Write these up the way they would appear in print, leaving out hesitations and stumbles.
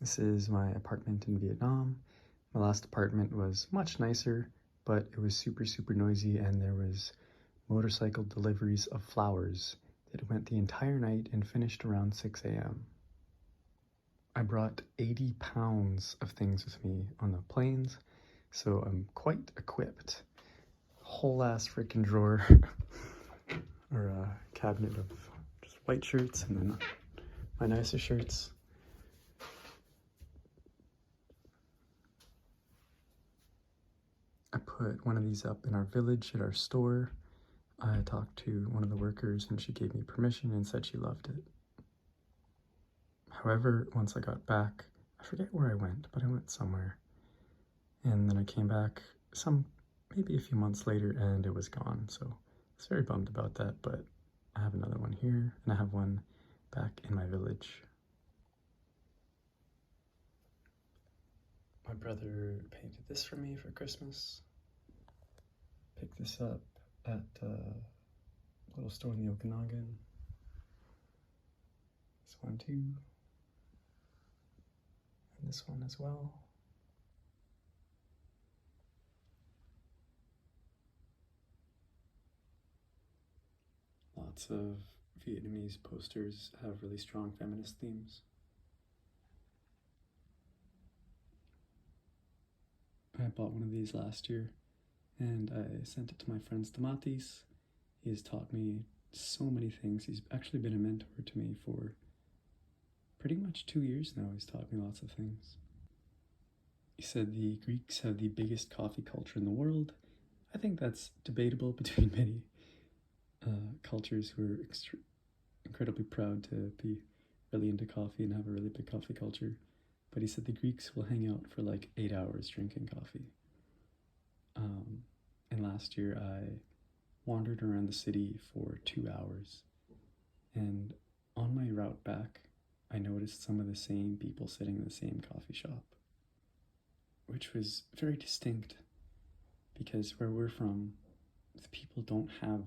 This is my apartment in Vietnam. My last apartment was much nicer, but it was super, super noisy, and there was motorcycle deliveries of flowers that went the entire night and finished around 6 a.m. I brought 80 pounds of things with me on the planes, so I'm quite equipped. Whole ass freaking drawer or a cabinet of just white shirts and then my nicer shirts. I put one of these up in our village at our store. I talked to one of the workers and she gave me permission and said she loved it. However, once I got back, I forget where I went, but I went somewhere. And then I came back maybe a few months later and it was gone. So I was very bummed about that, but I have another one here and I have one back in my village. My brother painted this for me for Christmas. Picked this up at a little store in the Okanagan. This one too. And this one as well. Lots of Vietnamese posters have really strong feminist themes. I bought one of these last year and I sent it to my friend Stamatis. He has taught me so many things. He's actually been a mentor to me for pretty much 2 years now. He's taught me lots of things. He said the Greeks have the biggest coffee culture in the world. I think that's debatable between many cultures who are incredibly proud to be really into coffee and have a really big coffee culture. But he said the Greeks will hang out for like 8 hours drinking coffee. And last year I wandered around the city for 2 hours. And on my route back, I noticed some of the same people sitting in the same coffee shop, which was very distinct because where we're from, the people don't have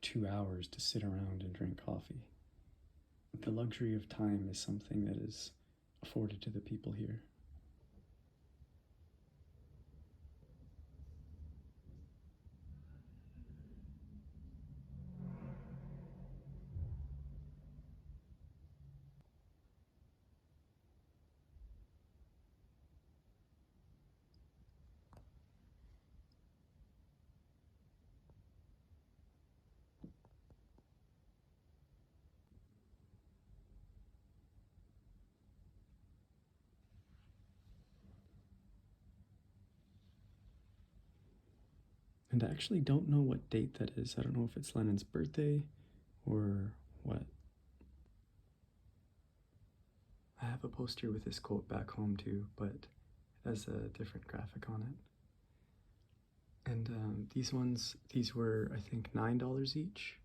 2 hours to sit around and drink coffee. The luxury of time is something that is afforded to the people here. And I actually don't know what date that is. I don't know if it's Lenin's birthday or what. I have a poster with this quote back home too, but it has a different graphic on it. And these were, I think, $9 each.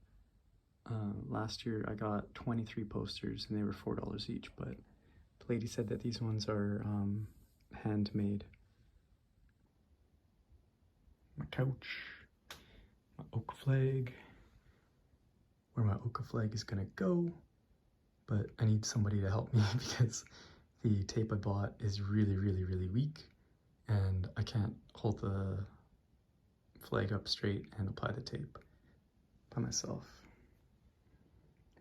Last year I got 23 posters and they were $4 each, but the lady said that these ones are handmade. My couch, my oak flag, where my oak flag is gonna go, but I need somebody to help me because the tape I bought is really, really, really weak and I can't hold the flag up straight and apply the tape by myself.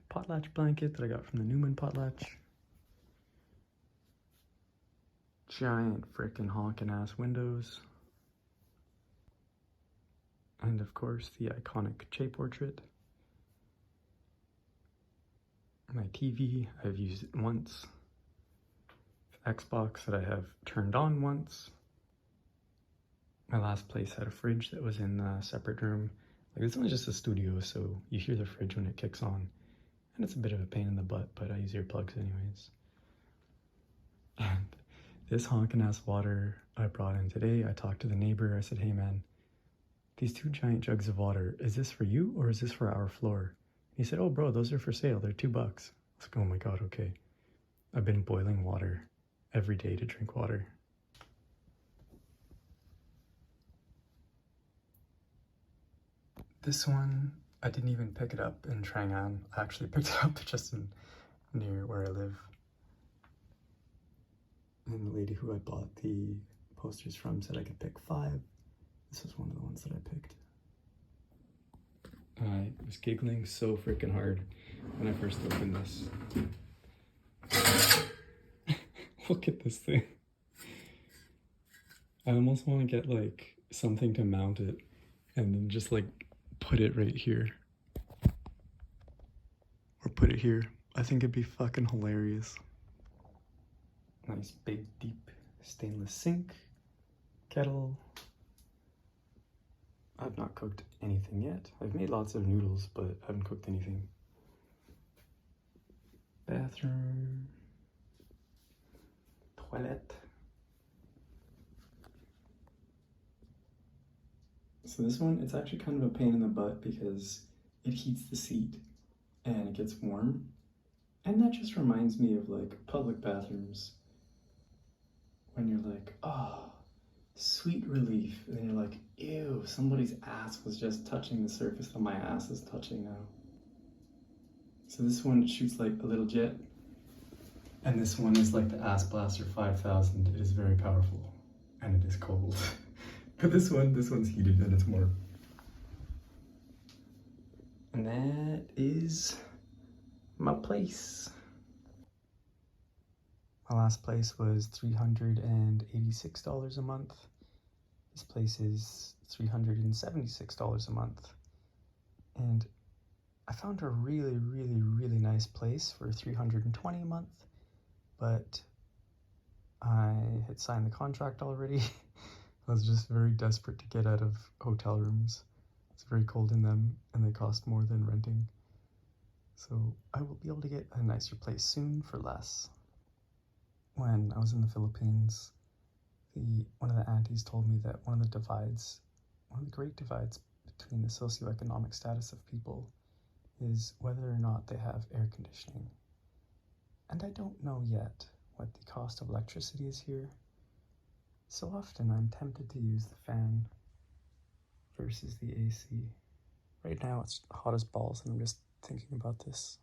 Potlatch blanket that I got from the Newman potlatch. Giant frickin' honkin' ass windows. And of course the iconic Che portrait. My TV, I've used it once. Xbox that I have turned on once. My last place had a fridge that was in a separate room. Like, it's only just a studio, so you hear the fridge when it kicks on. And it's a bit of a pain in the butt, but I use earplugs anyways. And this honkin' ass water I brought in today, I talked to the neighbor. I said, hey man, these 2 giant jugs of water, is this for you or is this for our floor? He said, oh bro, those are for sale. They're $2. I was like, oh my God, okay. I've been boiling water every day to drink water. This one, I didn't even pick it up in Chang'an. I actually picked it up just near where I live. And the lady who I bought the posters from said I could pick 5. This was one of the ones that I picked. I was giggling so freaking hard when I first opened this. Look at this thing. I almost want to get like something to mount it and then just like put it right here. Or put it here. I think it'd be fucking hilarious. Nice big deep stainless sink, kettle. I've not cooked anything yet. I've made lots of noodles, but I haven't cooked anything. Bathroom. Toilet. So this one, it's actually kind of a pain in the butt because it heats the seat and it gets warm. And that just reminds me of like public bathrooms when you're like, oh, sweet relief. And then you're like, ew, somebody's ass was just touching the surface that my ass is touching now. So this one shoots like a little jet. And this one is like the Ass Blaster 5000. It is very powerful and it is cold. But this one's heated and it's warm. And that is my place. My last place was $386 a month. This place is $376 a month. And I found a really, really, really nice place for $320 a month, but I had signed the contract already. I was just very desperate to get out of hotel rooms. It's very cold in them and they cost more than renting. So I will be able to get a nicer place soon for less. When I was in the Philippines, one of the aunties told me that one of the great divides between the socioeconomic status of people is whether or not they have air conditioning. And I don't know yet what the cost of electricity is here. So often I'm tempted to use the fan versus the AC. Right now it's hot as balls and I'm just thinking about this.